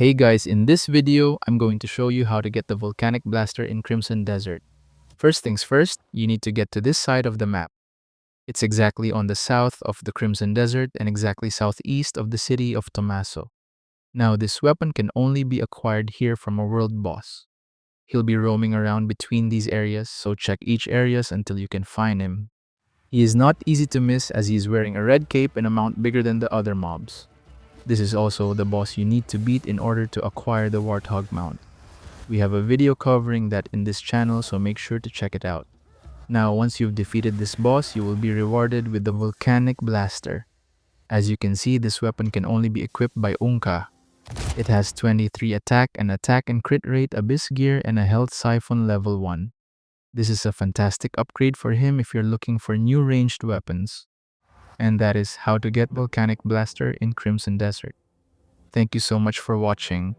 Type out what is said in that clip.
Hey guys, in this video, I'm going to show you how to get the Volcanic Blaster in Crimson Desert. First things first, you need to get to this side of the map. It's exactly on the south of the Crimson Desert and exactly southeast of the city of Tomaso. Now, this weapon can only be acquired here from a world boss. He'll be roaming around between these areas, so check each areas until you can find him. He is not easy to miss as he is wearing a red cape and a mount bigger than the other mobs. This is also the boss you need to beat in order to acquire the Warthog mount. We have a video covering that in this channel, so make sure to check it out. Now, once you've defeated this boss, you will be rewarded with the Volcanic Blaster. As you can see, this weapon can only be equipped by Unka. It has 23 attack and crit rate, abyss gear, and a health siphon level 1. This is a fantastic upgrade for him if you're looking for new ranged weapons. And that is how to get Volcanic Blaster in Crimson Desert. Thank you so much for watching.